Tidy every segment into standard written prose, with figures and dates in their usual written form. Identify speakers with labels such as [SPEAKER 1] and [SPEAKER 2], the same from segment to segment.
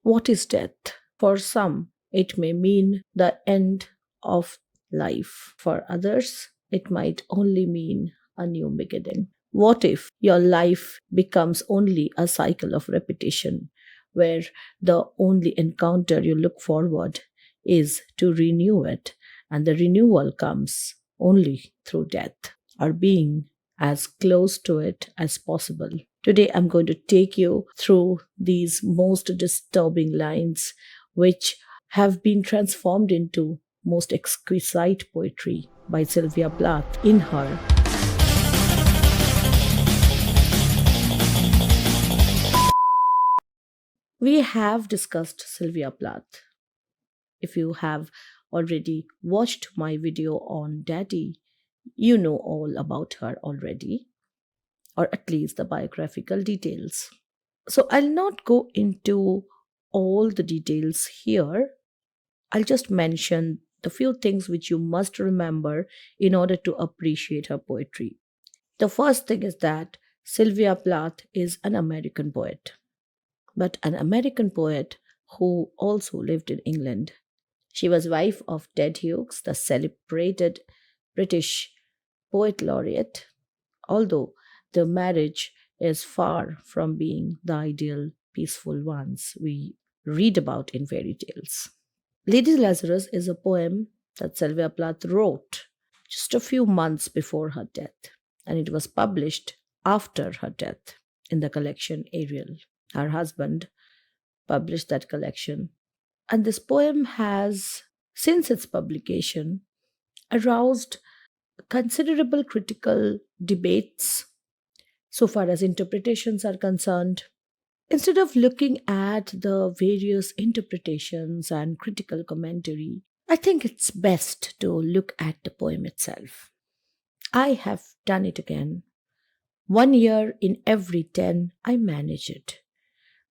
[SPEAKER 1] What is death? For some, it may mean the end of life. For others, it might only mean a new beginning. What if your life becomes only a cycle of repetition where the only encounter you look forward is to renew it, and the renewal comes only through death or being as close to it as possible? Today, I'm going to take you through these most disturbing lines, which have been transformed into most exquisite poetry by Sylvia Plath in her We have discussed Sylvia Plath. If you have already watched my video on Daddy, you know all about her already, or at least the biographical details. So I'll not go into all the details here. I'll just mention the few things which you must remember in order to appreciate her poetry. The first thing is that Sylvia Plath is an American poet, but an American poet who also lived in England. She was wife of Ted Hughes, the celebrated British poet laureate, although the marriage is far from being the ideal peaceful ones we read about in fairy tales. Lady Lazarus is a poem that Sylvia Plath wrote just a few months before her death, and it was published after her death in the collection Ariel. Her husband published that collection. And this poem has, since its publication, aroused considerable critical debates so far as interpretations are concerned. Instead of looking at the various interpretations and critical commentary, I think it's best to look at the poem itself. I have done it again. 1 year in every 10, I manage it.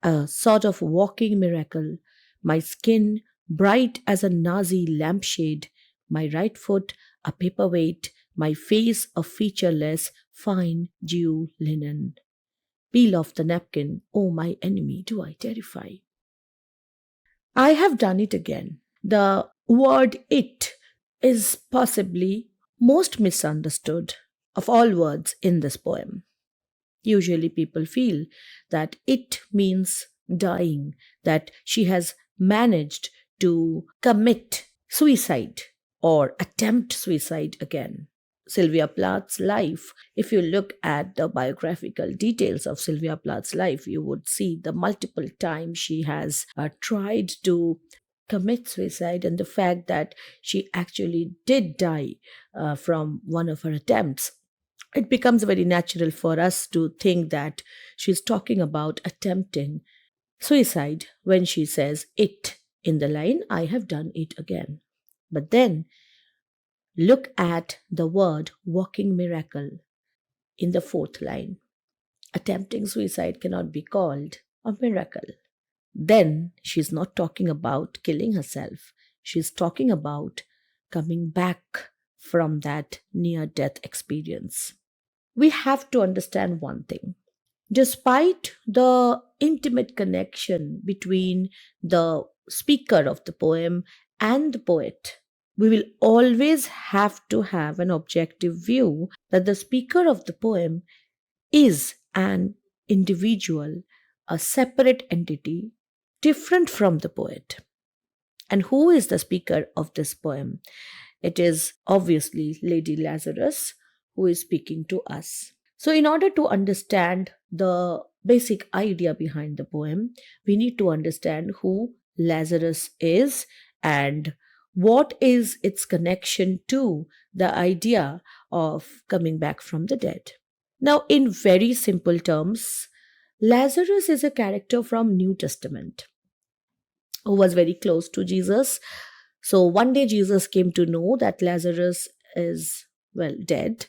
[SPEAKER 1] A sort of walking miracle, my skin bright as a Nazi lampshade, my right foot a paperweight, my face a featureless, fine dew linen. Peel off the napkin, oh my enemy, do I terrify? I have done it again. The word it is possibly most misunderstood of all words in this poem. Usually people feel that it means dying, that she has managed to commit suicide or attempt suicide again. Sylvia Plath's life, if you look at the biographical details of Sylvia Plath's life, you would see the multiple times she has tried to commit suicide, and the fact that she actually did die from one of her attempts. It becomes very natural for us to think that she's talking about attempting suicide when she says it in the line, I have done it again. But then look at the word walking miracle in the fourth line. Attempting suicide cannot be called a miracle. Then she's not talking about killing herself. She's talking about coming back from that near death experience. We have to understand one thing. Despite the intimate connection between the speaker of the poem and the poet, we will always have to have an objective view that the speaker of the poem is an individual, a separate entity, different from the poet. And who is the speaker of this poem? It is obviously Lady Lazarus, who is speaking to us. So, in order to understand the basic idea behind the poem, we need to understand who Lazarus is and what is its connection to the idea of coming back from the dead. Now, in very simple terms, Lazarus is a character from New Testament who was very close to Jesus. So one day Jesus came to know that Lazarus is, well, dead,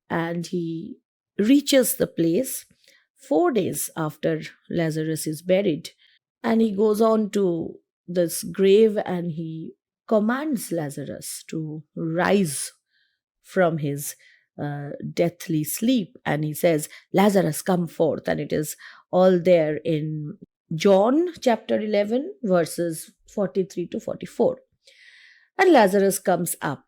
[SPEAKER 1] and he reaches the place 4 days after Lazarus is buried. And he goes on to this grave and he commands Lazarus to rise from his deathly sleep. And he says, Lazarus, come forth. And it is all there in John chapter 11, verses 43 to 44. And Lazarus comes up.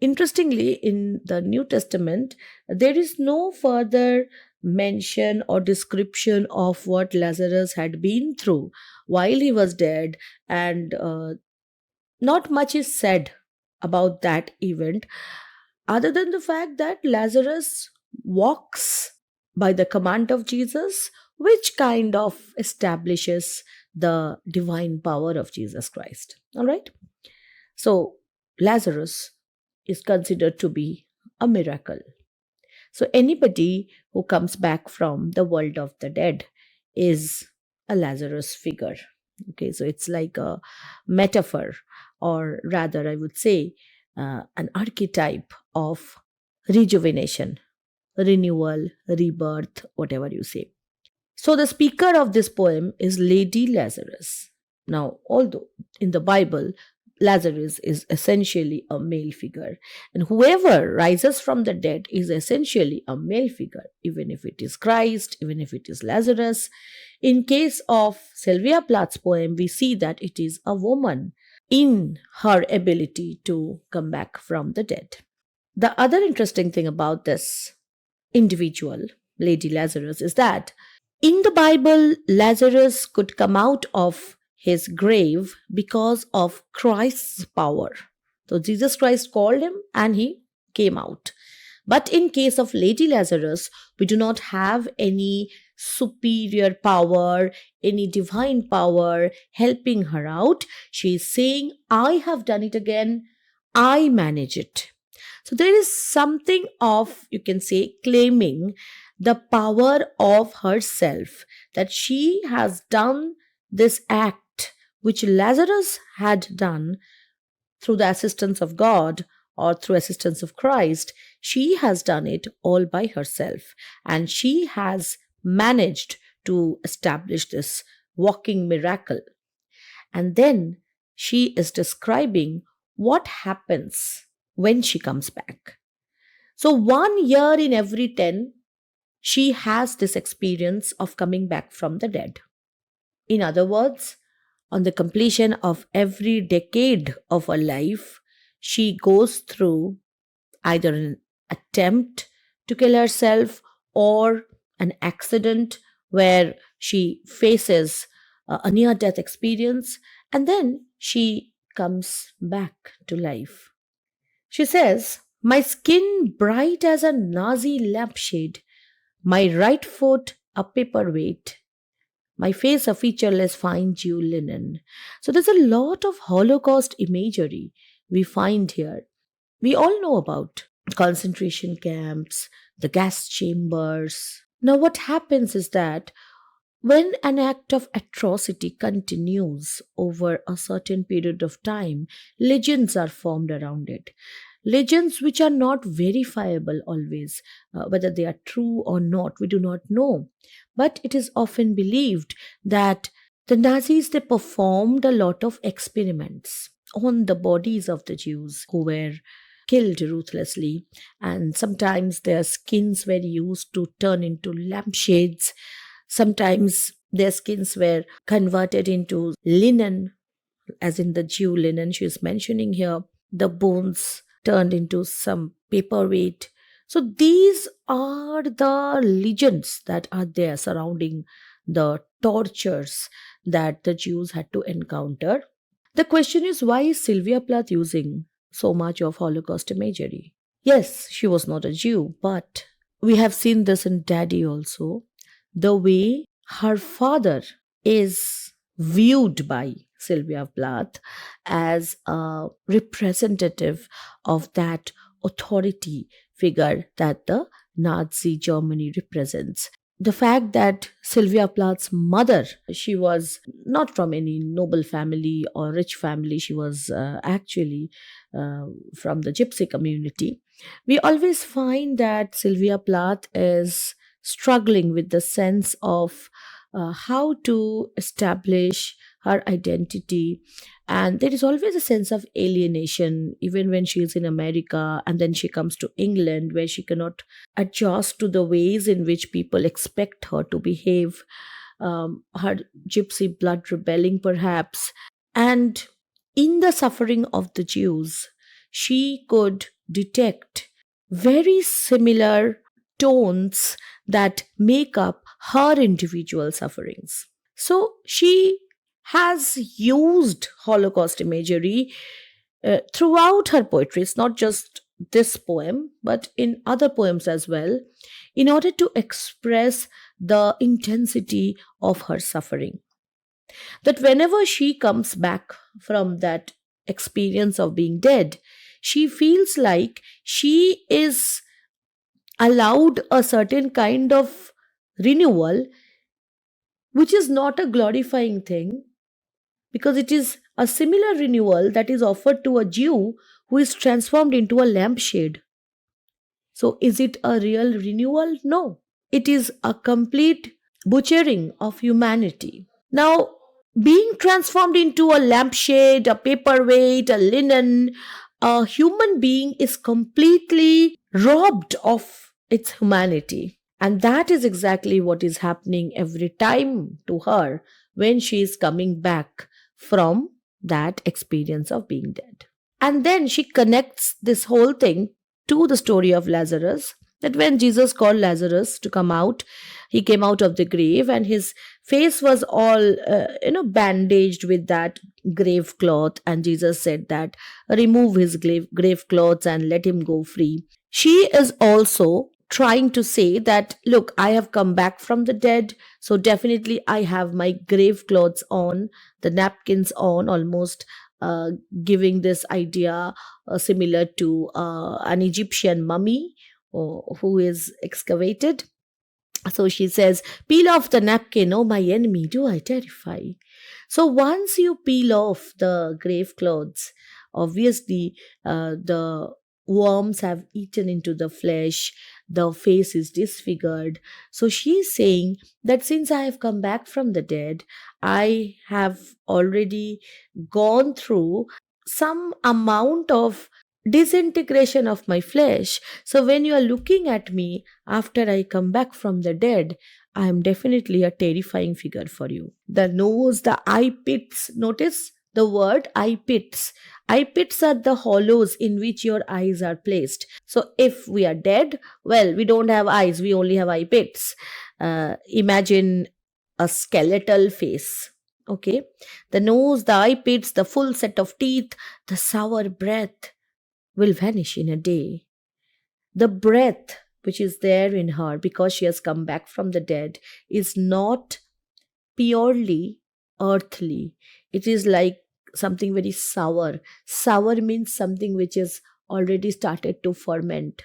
[SPEAKER 1] Interestingly, in the New Testament, there is no further mention or description of what Lazarus had been through while he was dead, and not much is said about that event other than the fact that Lazarus walks by the command of Jesus, which kind of establishes the divine power of Jesus Christ. All right. So, Lazarus is considered to be a miracle. So, anybody who comes back from the world of the dead is a Lazarus figure. Okay, so it's like a metaphor, or rather, I would say, an archetype of rejuvenation, renewal, rebirth, whatever you say. So, the speaker of this poem is Lady Lazarus. Now, although in the Bible, Lazarus is essentially a male figure, and whoever rises from the dead is essentially a male figure, even if it is Christ, even if it is Lazarus. In case of Sylvia Plath's poem, we see that it is a woman in her ability to come back from the dead. The other interesting thing about this individual, Lady Lazarus, is that in the Bible, Lazarus could come out of his grave because of Christ's power. So Jesus Christ called him and he came out. But in case of Lady Lazarus, we do not have any superior power, any divine power helping her out. She is saying, I have done it again, I manage it. So there is something of, you can say, claiming the power of herself, that she has done this act which Lazarus had done through the assistance of God or through assistance of Christ. She has done it all by herself, and she has managed to establish this walking miracle. And then she is describing what happens when she comes back. So 1 year in every 10, she has this experience of coming back from the dead. In other words, on the completion of every decade of her life, she goes through either an attempt to kill herself or an accident where she faces a near death experience, and then she comes back to life. She says, my skin bright as a Nazi lampshade, my right foot a paperweight, my face a featureless fine jewel linen. So there's a lot of Holocaust imagery we find here. We all know about concentration camps, the gas chambers. Now, what happens is that when an act of atrocity continues over a certain period of time, legends are formed around it. Legends which are not verifiable always, whether they are true or not, we do not know. But it is often believed that the Nazis, they performed a lot of experiments on the bodies of the Jews who were killed ruthlessly, and sometimes their skins were used to turn into lampshades. Sometimes their skins were converted into linen, as in the Jew linen she is mentioning here. The bones turned into some paperweight. So these are the legends that are there surrounding the tortures that the Jews had to encounter. The question is, why is Sylvia Plath using so much of Holocaust imagery? Yes, she was not a Jew, but we have seen this in Daddy also. The way her father is viewed by Sylvia Plath as a representative of that authority figure that the Nazi Germany represents. The fact that Sylvia Plath's mother, she was not from any noble family or rich family, she was actually from the gypsy community. We always find that Sylvia Plath is struggling with the sense of how to establish her identity. And there is always a sense of alienation, even when she is in America and then she comes to England, where she cannot adjust to the ways in which people expect her to behave. her gypsy blood rebelling perhaps. And in the suffering of the Jews, she could detect very similar tones that make up her individual sufferings. So she has used Holocaust imagery throughout her poetry. It's not just this poem, but in other poems as well, in order to express the intensity of her suffering. That whenever she comes back from that experience of being dead, she feels like she is allowed a certain kind of renewal, which is not a glorifying thing, because it is a similar renewal that is offered to a Jew who is transformed into a lampshade. So, is it a real renewal? No. It is a complete butchering of humanity. Now, being transformed into a lampshade, a paperweight, a linen, a human being is completely robbed of its humanity. And that is exactly what is happening every time to her when she is coming back from that experience of being dead. And then she connects this whole thing to the story of Lazarus. That when Jesus called Lazarus to come out, he came out of the grave and his face was all, bandaged with that grave cloth. And Jesus said that remove his grave clothes and let him go free. She is also trying to say that, look, I have come back from the dead. So definitely I have my grave clothes on, the napkins on, almost giving this idea similar to an Egyptian mummy who is excavated. So she says, peel off the napkin, oh my enemy, do I terrify? So once you peel off the grave clothes, obviously the worms have eaten into the flesh, the face is disfigured. So she's saying that since I have come back from the dead, I have already gone through some amount of disintegration of my flesh. So when you are looking at me after I come back from the dead, I am definitely a terrifying figure for you. The nose, the eye pits, notice the word eye pits. Eye pits are the hollows in which your eyes are placed. So if we are dead, well, we don't have eyes, we only have eye pits. Imagine a skeletal face. Okay, the nose, the eye pits, the full set of teeth, the sour breath will vanish in a day. The breath which is there in her because she has come back from the dead is not purely earthly. It is like something very sour. Sour means something which is already started to ferment,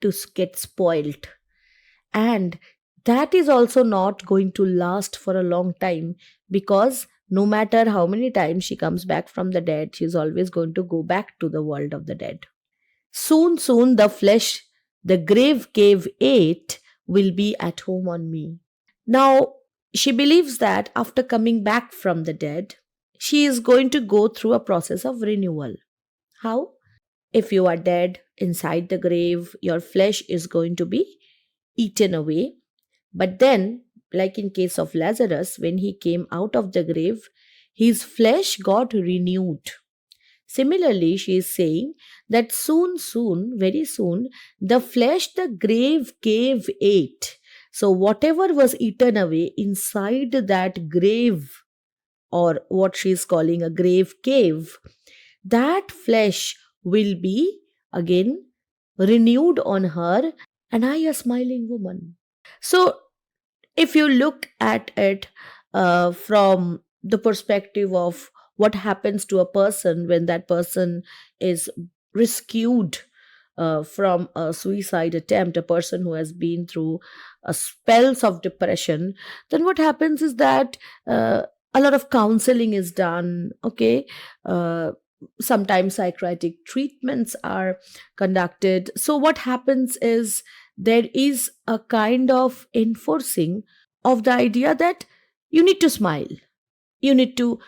[SPEAKER 1] to get spoilt. And that is also not going to last for a long time, because no matter how many times she comes back from the dead, she is always going to go back to the world of the dead. Soon, soon, the flesh the grave cave ate will be at home on me. Now, she believes that after coming back from the dead, she is going to go through a process of renewal. How? If you are dead inside the grave, your flesh is going to be eaten away. But then, like in case of Lazarus, when he came out of the grave, his flesh got renewed. Similarly, she is saying that soon, soon, very soon, the flesh the grave cave ate. So, whatever was eaten away inside that grave, or what she is calling a grave cave, that flesh will be again renewed on her, and I, a smiling woman. So, if you look at it from the perspective of what happens to a person when that person is rescued from a suicide attempt, a person who has been through spells of depression, then what happens is that a lot of counseling is done. Okay. Sometimes psychiatric treatments are conducted. So what happens is there is a kind of enforcing of the idea that you need to smile, you need to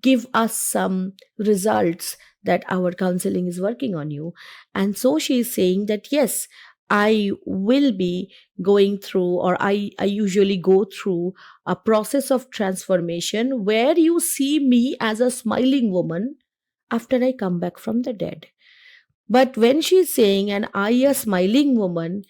[SPEAKER 1] give us some results that our counseling is working on you. And so she is saying that yes, I will be going through, or I usually go through a process of transformation where you see me as a smiling woman after I come back from the dead. But when she's saying, and I a smiling woman,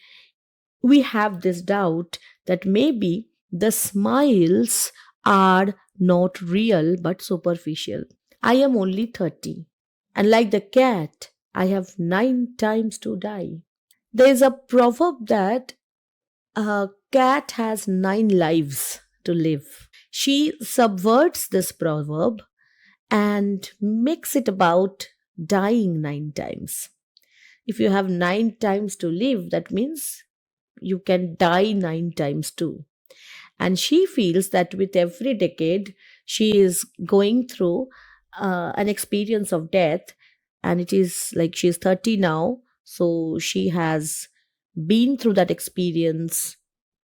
[SPEAKER 1] we have this doubt that maybe the smiles are not real but superficial. I am only 30, and like the cat, I have 9 times to die. There is a proverb that a cat has 9 lives to live. She subverts this proverb and makes it about dying 9 times. If you have 9 times to live, that means you can die 9 times too. And she feels that with every decade, she is going through an experience of death. And it is like she's 30 now. So she has been through that experience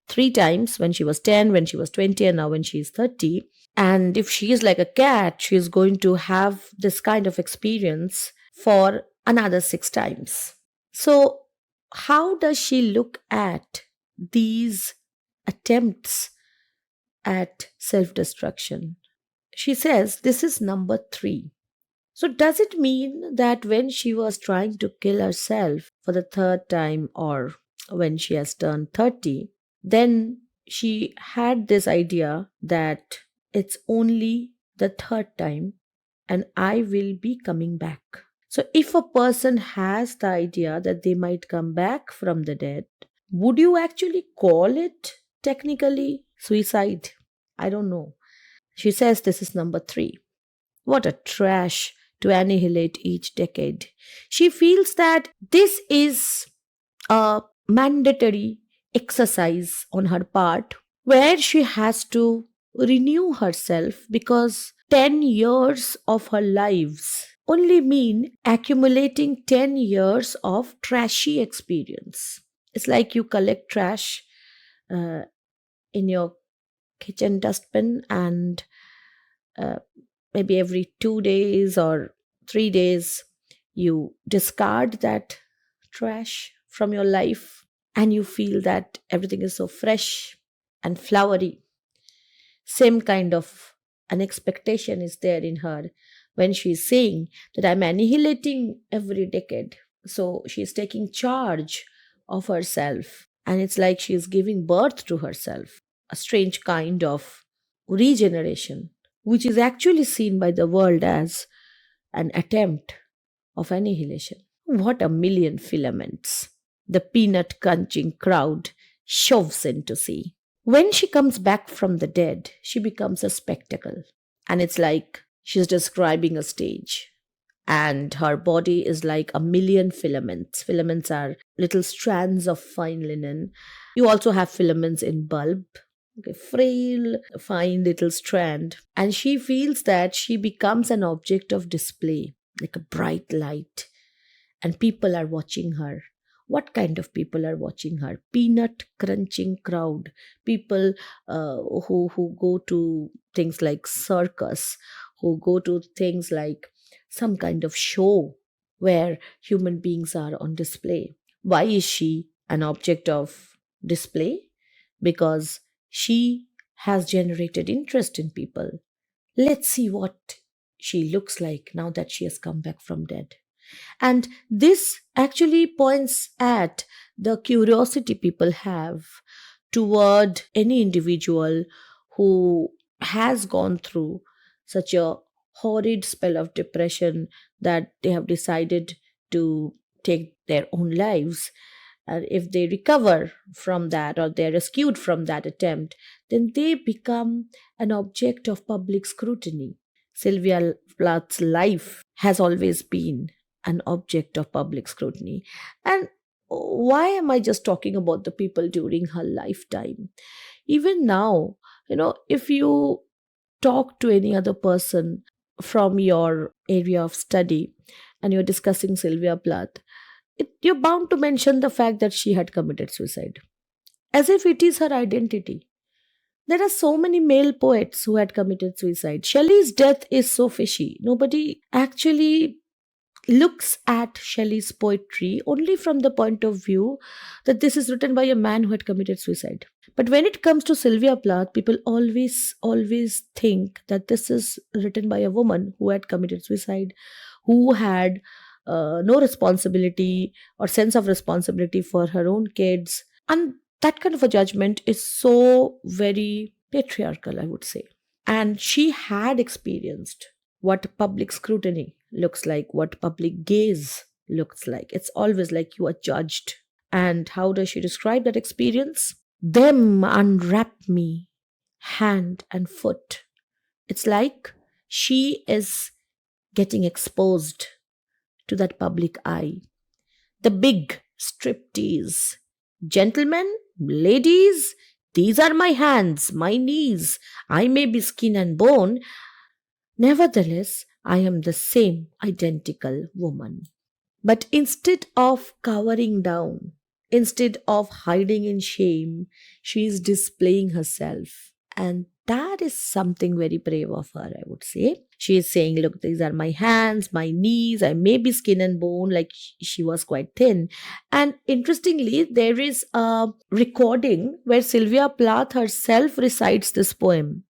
[SPEAKER 1] 3 times, when she was 10, when she was 20, and now when she is 30. And if she is like a cat, she is going to have this kind of experience for another 6 times. So, how does she look at these attempts at self destruction? She says this is number 3. So, does it mean that when she was trying to kill herself for the third time, or when she has turned 30, then she had this idea that it's only the third time and I will be coming back? So, if a person has the idea that they might come back from the dead, would you actually call it technically suicide? I don't know. She says this is number 3. What a trash to annihilate each decade. She feels that this is a mandatory exercise on her part where she has to renew herself, because 10 years of her lives only mean accumulating 10 years of trashy experience. It's like you collect trash uh, in your kitchen dustbin, and uh, maybe every 2 days or 3 days you discard that trash from your life, and you feel that everything is so fresh and flowery. Same kind of an expectation is there in her when she's saying that I'm annihilating every decade. So she's taking charge of herself, and it's like she's giving birth to herself, a strange kind of regeneration, which is actually seen by the world as an attempt of annihilation. What a million filaments the peanut crunching crowd shoves in to see. When she comes back from the dead, she becomes a spectacle. And it's like she's describing a stage. And her body is like a million filaments. Filaments are little strands of fine linen. You also have filaments in bulb. Okay, frail, fine little strand. And she feels that she becomes an object of display, like a bright light, and people are watching her. What kind of people are watching her? Peanut crunching crowd. People who go to things like circus, who go to things like some kind of show where human beings are on display. Why is she an object of display? Because she has generated interest in people. Let's see what she looks like now that she has come back from dead. And this actually points at the curiosity people have toward any individual who has gone through such a horrid spell of depression that they have decided to take their own lives. And if they recover from that, or they're rescued from that attempt, then they become an object of public scrutiny. Sylvia Plath's life has always been an object of public scrutiny. And why am I just talking about the people during her lifetime? Even now, if you talk to any other person from your area of study and you're discussing Sylvia Plath, you're bound to mention the fact that she had committed suicide, as if it is her identity. There are so many male poets who had committed suicide. Shelley's death is so fishy. Nobody actually looks at Shelley's poetry only from the point of view that this is written by a man who had committed suicide. But when it comes to Sylvia Plath, people always think that this is written by a woman who had committed suicide, who had no responsibility or sense of responsibility for her own kids. And that kind of a judgment is so very patriarchal, I would say. And she had experienced what public scrutiny looks like, what public gaze looks like. It's always like you are judged. And how does she describe that experience? Them unwrap me hand and foot. It's like she is getting exposed to that public eye. The big striptease. Gentlemen, ladies, these are my hands, my knees. I may be skin and bone. Nevertheless, I am the same identical woman. But instead of cowering down, instead of hiding in shame, she is displaying herself. And that is something very brave of her, I would say. She is saying, look, these are my hands, my knees, I may be skin and bone, like she was quite thin. And interestingly, there is a recording where Sylvia Plath herself recites this poem.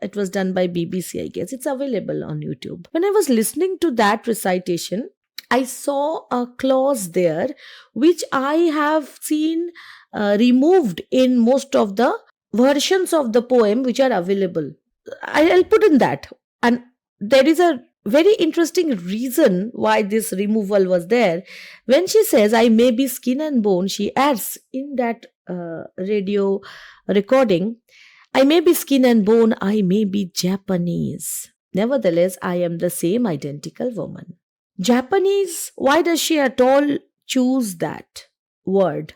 [SPEAKER 1] It was done by BBC, I guess. It's available on YouTube. When I was listening to that recitation, I saw a clause there which I have seen removed in most of the versions of the poem which are available. I'll put in that. And there is a very interesting reason why this removal was there. When she says, I may be skin and bone, she adds in that radio recording, I may be skin and bone, I may be Japanese. Nevertheless, I am the same identical woman. Japanese, why does she at all choose that word?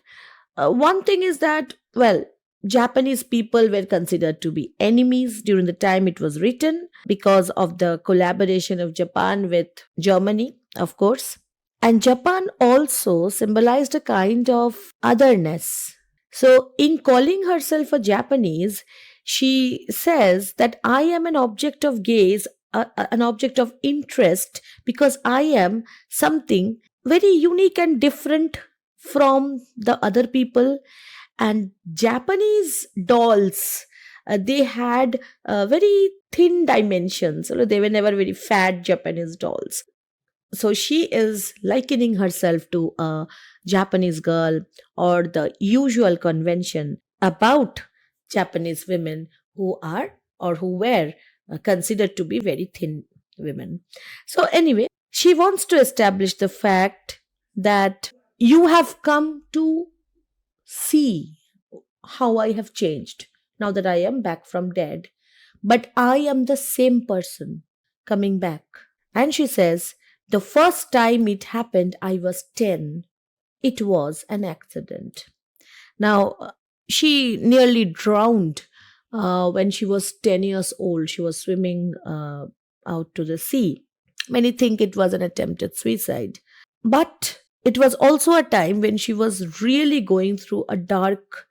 [SPEAKER 1] One thing is that, well, Japanese people were considered to be enemies during the time it was written because of the collaboration of Japan with Germany, of course. And Japan also symbolized a kind of otherness. So, in calling herself a Japanese, she says that I am an object of gaze, an object of interest, because I am something very unique and different from the other people. And Japanese dolls, they had very thin dimensions. They were never very fat Japanese dolls. So she is likening herself to a Japanese girl, or the usual convention about Japanese women who are or who were considered to be very thin women. So, anyway, she wants to establish the fact that you have come to see how I have changed now that I am back from dead. But I am the same person coming back. And she says, the first time it happened, I was 10. It was an accident. Now, she nearly drowned when she was 10 years old. She was swimming out to the sea. Many think it was an attempted suicide. But it was also a time when she was really going through a dark,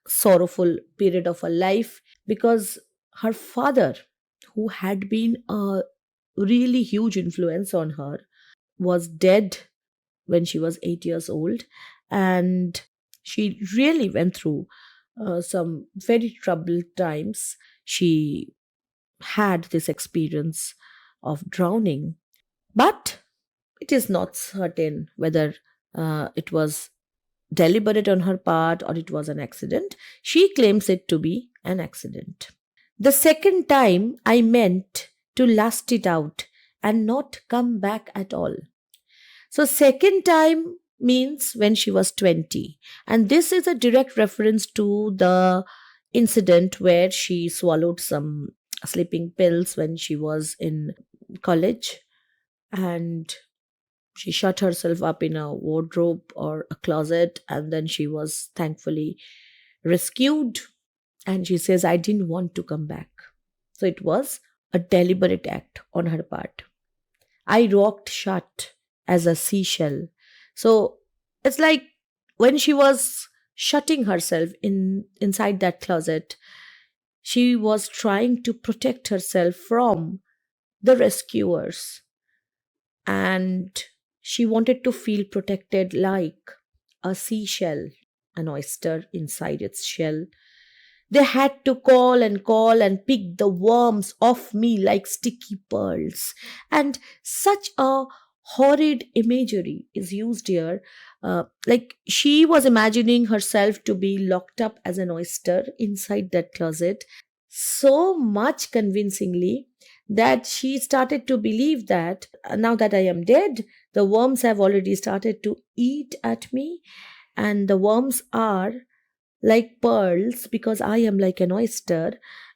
[SPEAKER 1] sorrowful period of her life, because her father, who had been a really huge influence on her, was dead when she was 8 years old. And she really went through some very troubled times. She had this experience of drowning. But it is not certain whether it was deliberate on her part or it was an accident. She claims it to be an accident. The second time, I meant to last it out and not come back at all. So, second time means when she was 20. And this is a direct reference to the incident where she swallowed some sleeping pills when she was in college, and she shut herself up in a wardrobe or a closet, and then she was thankfully rescued. And she says, I didn't want to come back. So it was a deliberate act on her part. I rocked shut as a seashell. So it's like when she was shutting herself inside that closet, she was trying to protect herself from the rescuers. and she wanted to feel protected like a seashell, an oyster inside its shell. They had to call and pick the worms off me like sticky pearls. And such a horrid imagery is used here. Like she was imagining herself to be locked up as an oyster inside that closet so much convincingly that she started to believe that now that I am dead, the worms have already started to eat at me, and the worms are like pearls because I am like an oyster.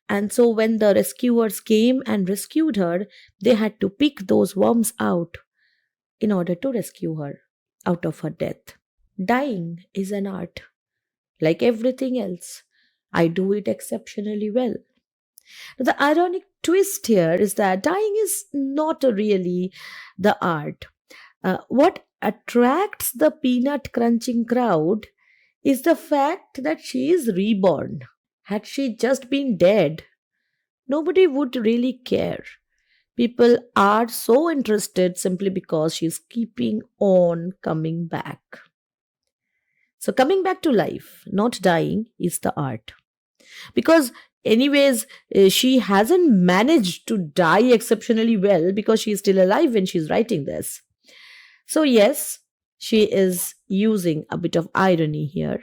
[SPEAKER 1] And so when the rescuers came and rescued her, they had to pick those worms out in order to rescue her out of her death. Dying is an art, like everything else. I do it exceptionally well. The ironic twist here is that dying is not really the art. What attracts the peanut crunching crowd is the fact that she is reborn. Had she just been dead, nobody would really care. People are so interested simply because she's keeping on coming back. So, coming back to life, not dying, is the art. Because, anyways, she hasn't managed to die exceptionally well because she's still alive when she's writing this. So, yes, she is using a bit of irony here.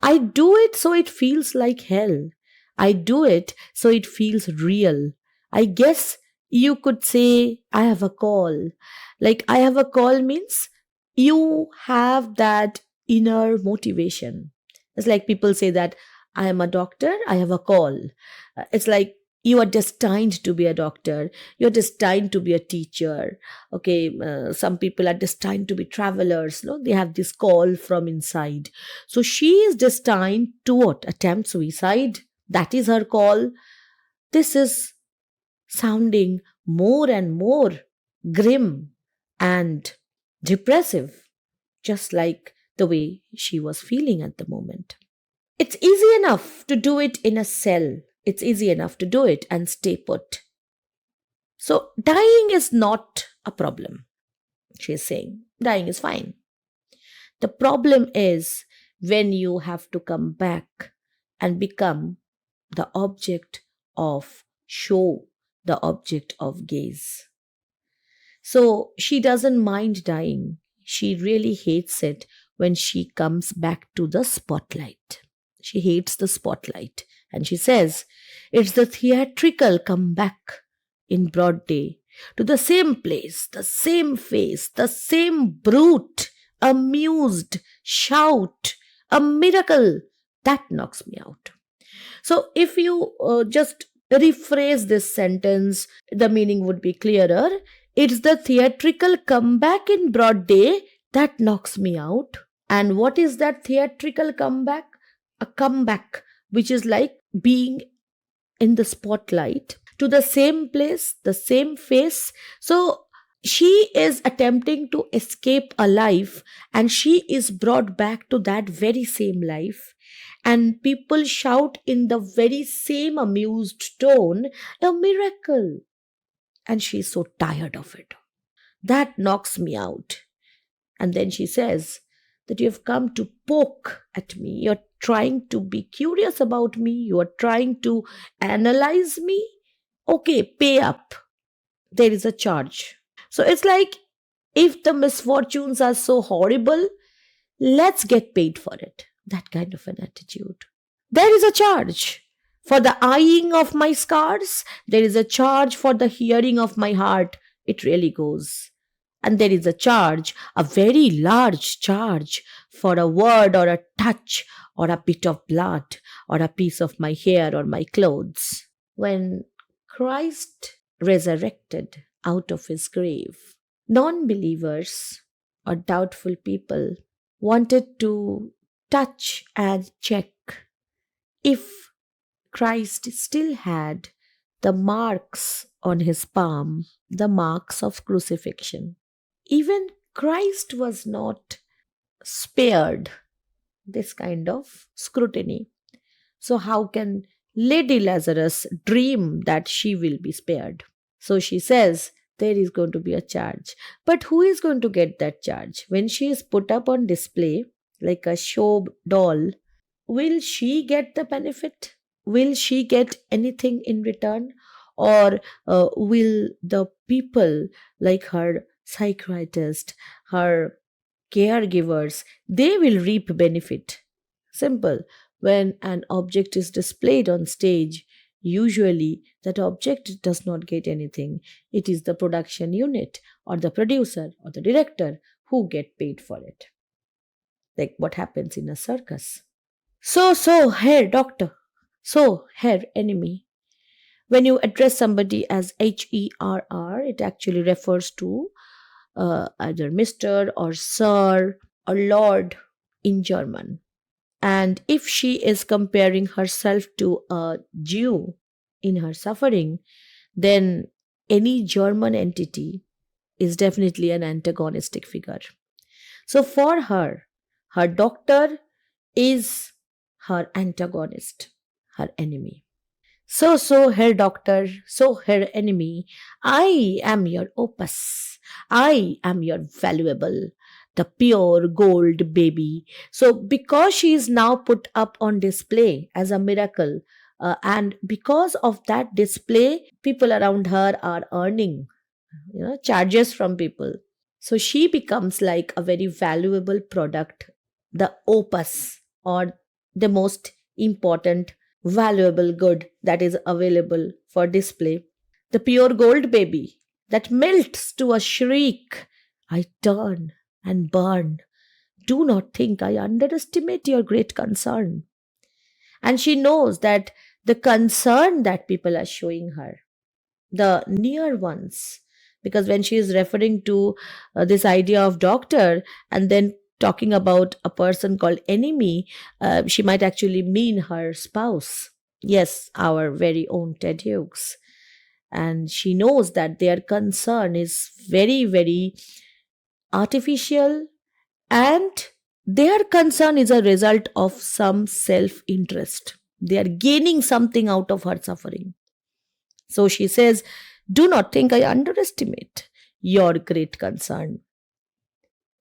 [SPEAKER 1] I do it so it feels like hell. I do it so it feels real. I guess you could say I have a call. Like I have a call means you have that inner motivation. It's like people say that I am a doctor, I have a call. It's like you are destined to be a doctor, you're destined to be a teacher. Okay, some people are destined to be travelers. No, they have this call from inside. So she is destined to what? Attempt suicide. That is her call. This is sounding more and more grim and depressive, just like the way she was feeling at the moment. It's easy enough to do it in a cell. It's easy enough to do it and stay put. So, dying is not a problem, she is saying. Dying is fine. The problem is when you have to come back and become the object of show, the object of gaze. So, she doesn't mind dying. She really hates it when she comes back to the spotlight. She hates the spotlight. And she says, it's the theatrical comeback in broad day to the same place, the same face, the same brute, amused, shout, a miracle that knocks me out. So if you just rephrase this sentence, the meaning would be clearer. It's the theatrical comeback in broad day that knocks me out. And what is that theatrical comeback? A comeback, which is like being in the spotlight to the same place, the same face. So she is attempting to escape a life and she is brought back to that very same life. And people shout in the very same amused tone, a miracle. And she's so tired of it. That knocks me out. And then she says that you have come to poke at me. You're trying to be curious about me. You are trying to analyze me. Okay, pay up. There is a charge. So it's like if the misfortunes are so horrible, let's get paid for it. That kind of an attitude. There is a charge. For the eyeing of my scars, there is a charge for the hearing of my heart. It really goes. And there is a charge, a very large charge, for a word or a touch or a bit of blood or a piece of my hair or my clothes. When Christ resurrected out of his grave, non believers or doubtful people wanted to touch and check if Christ still had the marks on his palm, the marks of crucifixion. Even Christ was not spared this kind of scrutiny. So, how can Lady Lazarus dream that she will be spared? So, she says there is going to be a charge. But who is going to get that charge? When she is put up on display like a show doll, will she get the benefit? Will she get anything in return? Or will the people like her psychiatrist, her caregivers, they will reap benefit? Simple. When an object is displayed on stage, usually that object does not get anything. It is the production unit or the producer or the director who get paid for it. Like what happens in a circus. So, Herr Doctor. So, Herr Enemy. When you address somebody as HERR, it actually refers to either Mr. or Sir or Lord in German. And if she is comparing herself to a Jew in her suffering, then any German entity is definitely an antagonistic figure. So for her, her doctor is her antagonist, her enemy. So, Herr Doctor, so, Herr Enemy, I am your opus. I am your valuable, the pure gold baby. So, because she is now put up on display as a miracle, and because of that display, people around her are earning, charges from people. So, she becomes like a very valuable product, the opus, or the most important valuable good that is available for display. The pure gold baby that melts to a shriek. I turn and burn. Do not think I underestimate your great concern. And she knows that the concern that people are showing her, the near ones, because when she is referring to this idea of doctor and then talking about a person called enemy, she might actually mean her spouse. Yes, our very own Ted Hughes. And she knows that their concern is very, very artificial, and their concern is a result of some self interest. They are gaining something out of her suffering. So she says, do not think I underestimate your great concern.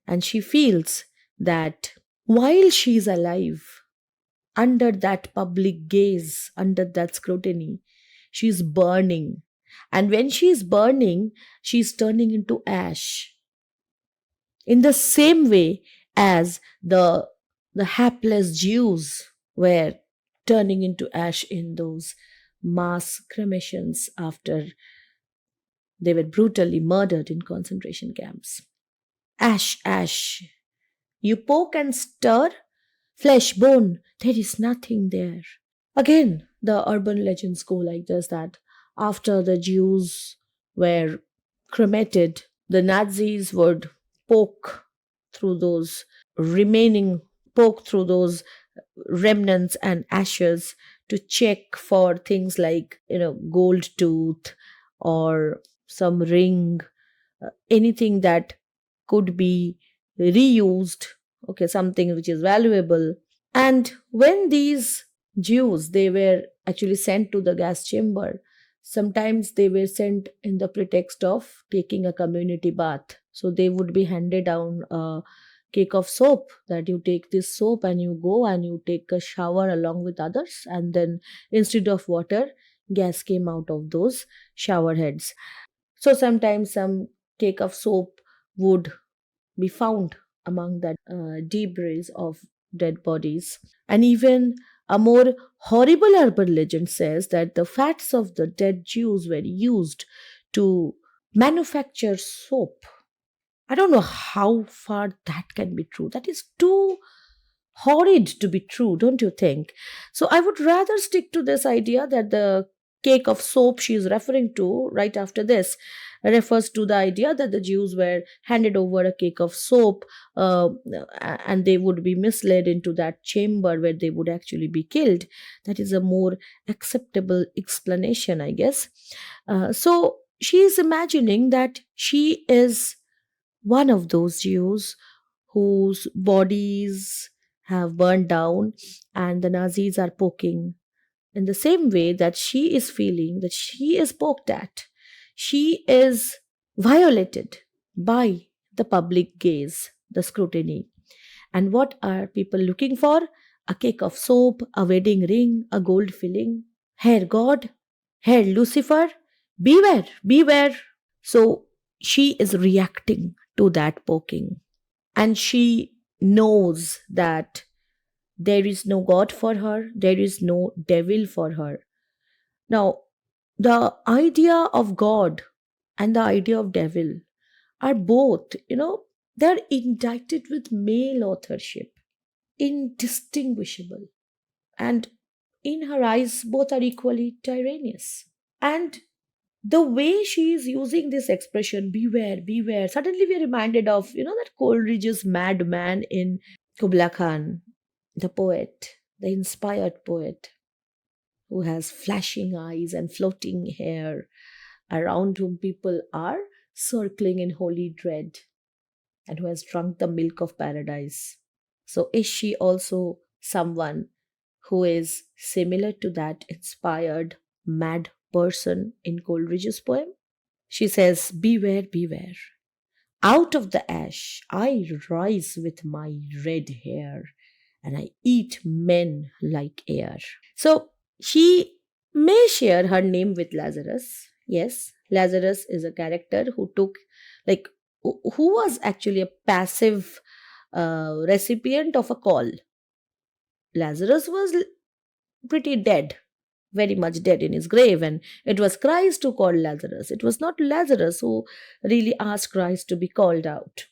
[SPEAKER 1] And she feels that while she is alive, under that public gaze, under that scrutiny, she is burning. And when she is burning, she is turning into ash. In the same way as the hapless Jews were turning into ash in those mass cremations after they were brutally murdered in concentration camps. Ash, ash. You poke and stir, flesh, bone, there is nothing there. Again, the urban legends go like this, that after the Jews were cremated, the Nazis would poke through those remaining, poke through those remnants and ashes to check for things like, gold tooth or some ring, anything that could be reused, okay, something which is valuable. And when these Jews, they were actually sent to the gas chamber, sometimes they were sent in the pretext of taking a community bath. So they would be handed down a cake of soap, that you take this soap and you go and you take a shower along with others, and then instead of water, gas came out of those shower heads. So sometimes some cake of soap would be found among that debris of dead bodies. And even a more horrible urban legend says that the fats of the dead Jews were used to manufacture soap. I don't know how far that can be true. That is too horrid to be true, don't you think? So I would rather stick to this idea that the cake of soap she is referring to right after this refers to the idea that the Jews were handed over a cake of soap, and they would be misled into that chamber where they would actually be killed. That is a more acceptable explanation, I guess. So she is imagining that she is one of those Jews whose bodies have burned down and the Nazis are poking, in the same way that she is feeling that she is poked at. She is violated by the public gaze, the scrutiny. And what are people looking for? A cake of soap, a wedding ring, a gold filling. Hair God, hair Lucifer, beware, beware. So she is reacting to that poking. And she knows that there is no God for her, there is no devil for her. Now, the idea of God and the idea of devil are both, they're indicted with male authorship, indistinguishable. And in her eyes, both are equally tyrannous. And the way she is using this expression, beware, beware, suddenly we are reminded of, that Coleridge's madman in Kubla Khan, the poet, the inspired poet who has flashing eyes and floating hair, around whom people are circling in holy dread, and who has drunk the milk of paradise. So, is she also someone who is similar to that inspired mad person in Coleridge's poem? She says, beware, beware. Out of the ash I rise with my red hair, and I eat men like air. So she may share her name with Lazarus. Yes, Lazarus is a character who took, like, who was actually a passive recipient of a call. Lazarus was pretty dead, very much dead in his grave, and it was Christ who called Lazarus. It was not Lazarus who really asked Christ to be called out.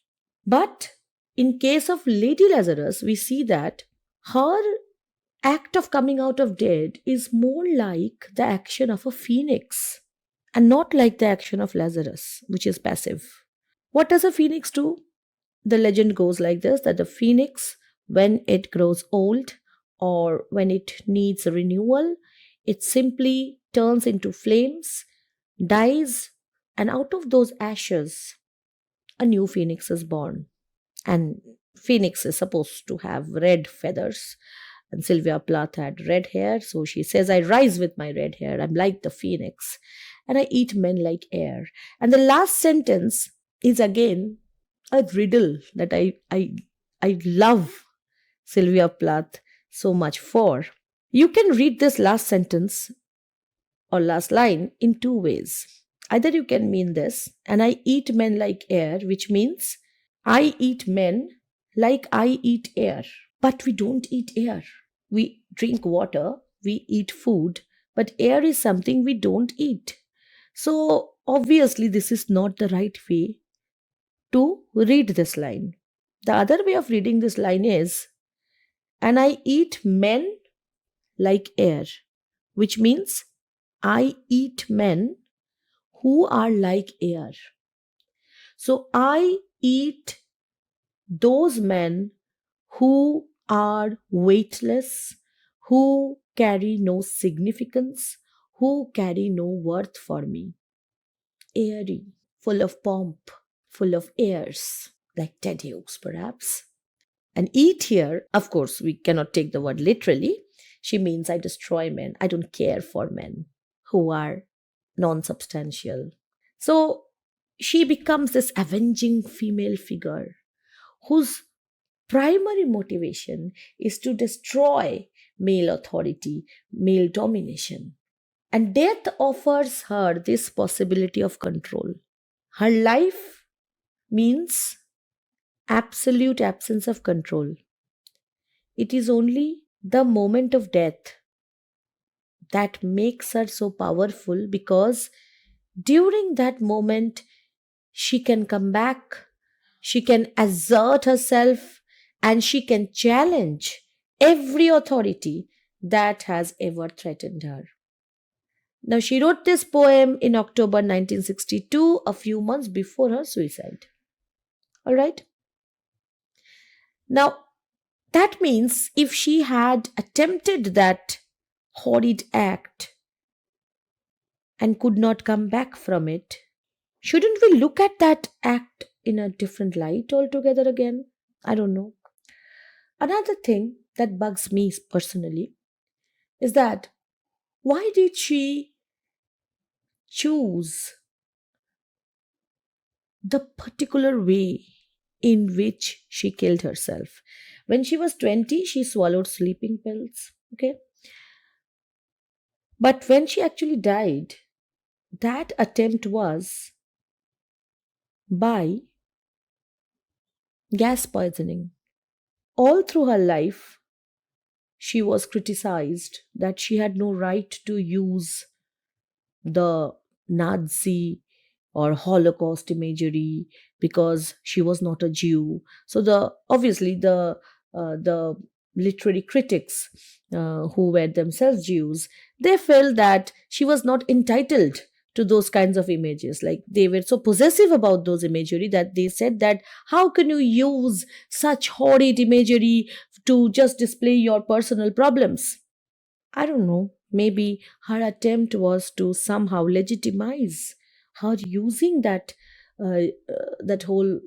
[SPEAKER 1] But in case of Lady Lazarus, we see that her act of coming out of dead is more like the action of a phoenix and not like the action of Lazarus, which is passive. What does a phoenix do? The legend goes like this, that the phoenix, when it grows old or when it needs renewal, it simply turns into flames, dies, and out of those ashes, a new phoenix is born. And phoenix is supposed to have red feathers. And Sylvia Plath had red hair, so she says, I rise with my red hair. I'm like the phoenix, and I eat men like air. And the last sentence is again a riddle that I love Sylvia Plath so much for. You can read this last sentence or last line in two ways. Either you can mean this, and I eat men like air, which means I eat men like I eat air. But we don't eat air. We drink water, we eat food, but air is something we don't eat. So, obviously, this is not the right way to read this line. The other way of reading this line is, and I eat men like air, which means I eat men who are like air. So, I eat those men who are weightless, who carry no significance, who carry no worth for me. Airy, full of pomp, full of airs, like Teddy Oaks perhaps. And eat here, of course, we cannot take the word literally. She means I destroy men. I don't care for men who are non substantial. So she becomes this avenging female figure whose primary motivation is to destroy male authority, male domination. And death offers her this possibility of control. Her life means absolute absence of control. It is only the moment of death that makes her so powerful, because during that moment she can come back, she can assert herself, and she can challenge every authority that has ever threatened her. Now, she wrote this poem in October 1962, a few months before her suicide. All right. Now, that means if she had attempted that horrid act and could not come back from it, shouldn't we look at that act in a different light altogether again? I don't know. Another thing that bugs me personally is that why did she choose the particular way in which she killed herself. When she was 20, she swallowed sleeping pills. Okay. But when she actually died, that attempt was by gas poisoning. All through her life, she was criticized that she had no right to use the Nazi or Holocaust imagery because she was not a Jew. So the obviously the literary critics who were themselves Jews, they felt that she was not entitled to those kinds of images. Like they were so possessive about those imagery that they said that how can you use such horrid imagery to just display your personal problems? I don't know. Maybe her attempt was to somehow legitimize her using that whole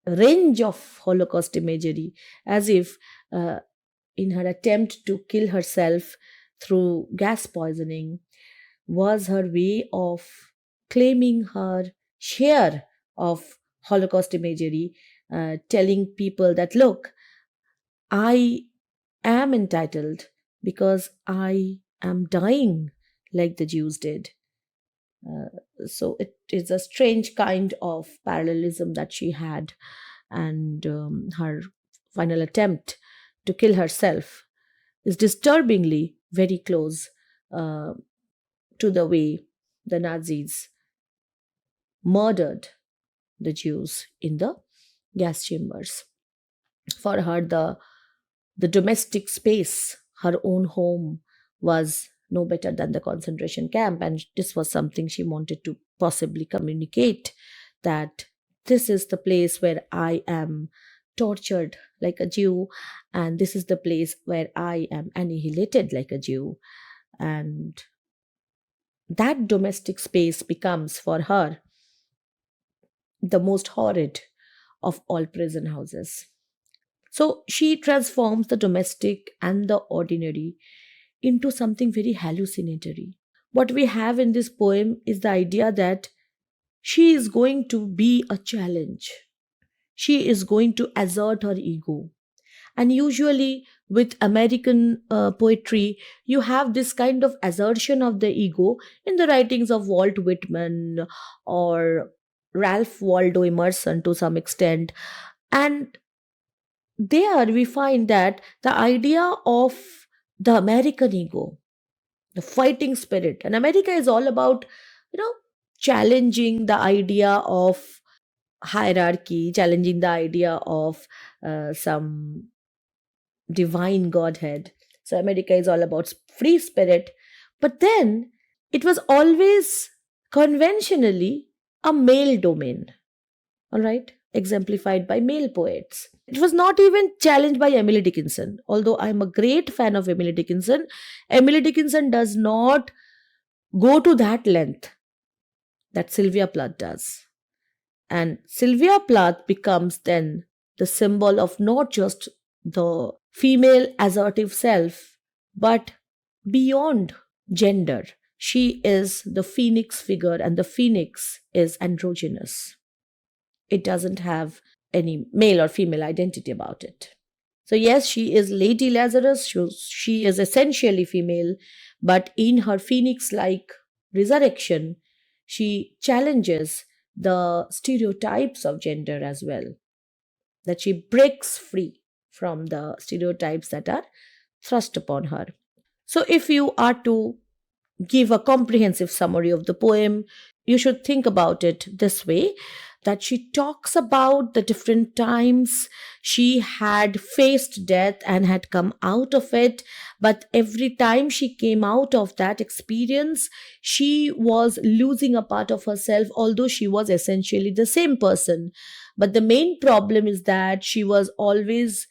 [SPEAKER 1] range of Holocaust imagery, as if in her attempt to kill herself through gas poisoning was her way of claiming her share of Holocaust imagery, telling people that look, I am entitled because I am dying like the Jews did. So it is a strange kind of parallelism that she had, and her final attempt to kill herself is disturbingly very close uh, to the way the Nazis murdered the Jews in the gas chambers. For her, the domestic space, her own home, was no better than the concentration camp. And this was something she wanted to possibly communicate, that this is the place where I am tortured like a Jew, and this is the place where I am annihilated like a Jew. And that domestic space becomes for her the most horrid of all prison houses. So she transforms the domestic and the ordinary into something very hallucinatory. What we have in this poem is the idea that she is going to be a challenge. She is going to assert her ego. And usually, with American poetry, you have this kind of assertion of the ego in the writings of Walt Whitman or Ralph Waldo Emerson to some extent. And there we find that the idea of the American ego, the fighting spirit, and America is all about, you know, challenging the idea of hierarchy, challenging the idea of some divine godhead. So America is all about free spirit, but then it was always conventionally a male domain, all right, exemplified by male poets. It was not even challenged by Emily Dickinson. Although I'm a great fan of Emily Dickinson does not go to that length that Sylvia Plath does. And Sylvia Plath becomes then the symbol of not just the female assertive self, but beyond gender. She is the phoenix figure, and the phoenix is androgynous. It doesn't have any male or female identity about it. So, yes, she is Lady Lazarus. She is essentially female, but in her phoenix like resurrection, she challenges the stereotypes of gender as well, that she breaks free from the stereotypes that are thrust upon her. So, if you are to give a comprehensive summary of the poem, you should think about it this way, that she talks about the different times she had faced death and had come out of it. But every time she came out of that experience, she was losing a part of herself, although she was essentially the same person. But the main problem is that she was always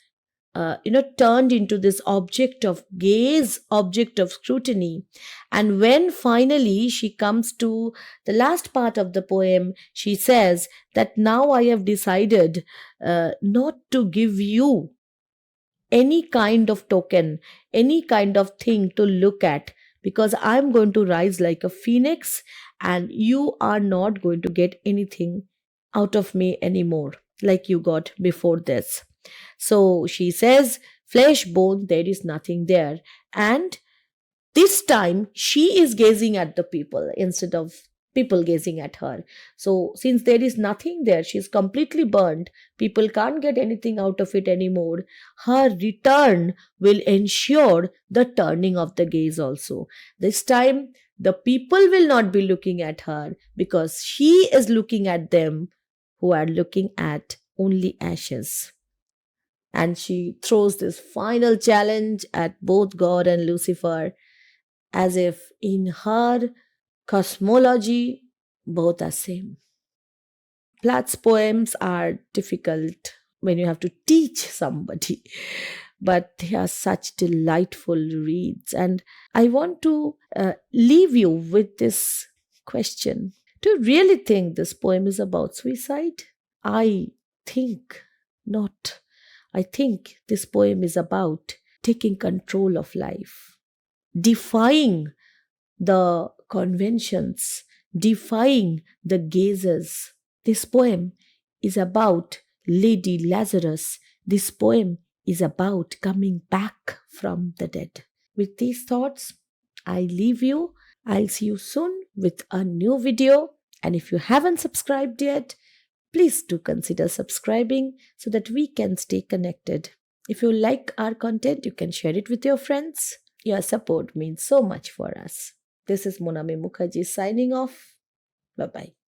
[SPEAKER 1] turned into this object of gaze, object of scrutiny. And when finally she comes to the last part of the poem, she says that now I have decided not to give you any kind of token, any kind of thing to look at, because I'm going to rise like a phoenix and you are not going to get anything out of me anymore, like you got before this. So she says, flesh, bone, there is nothing there. And this time she is gazing at the people instead of people gazing at her. So, since there is nothing there, she's completely burned, people can't get anything out of it anymore. Her return will ensure the turning of the gaze also. This time, the people will not be looking at her because she is looking at them who are looking at only ashes. And she throws this final challenge at both God and Lucifer, as if in her cosmology both are same. Plath's poems are difficult when you have to teach somebody, but they are such delightful reads. And I want to leave you with this question. Do you really think this poem is about suicide? I think not. I think this poem is about taking control of life, defying the conventions, defying the gazes. This poem is about Lady Lazarus. This poem is about coming back from the dead. With these thoughts, I leave you. I'll see you soon with a new video. And if you haven't subscribed yet, please do consider subscribing so that we can stay connected. If you like our content, you can share it with your friends. Your support means so much for us. This is Monami Mukherjee signing off. Bye bye.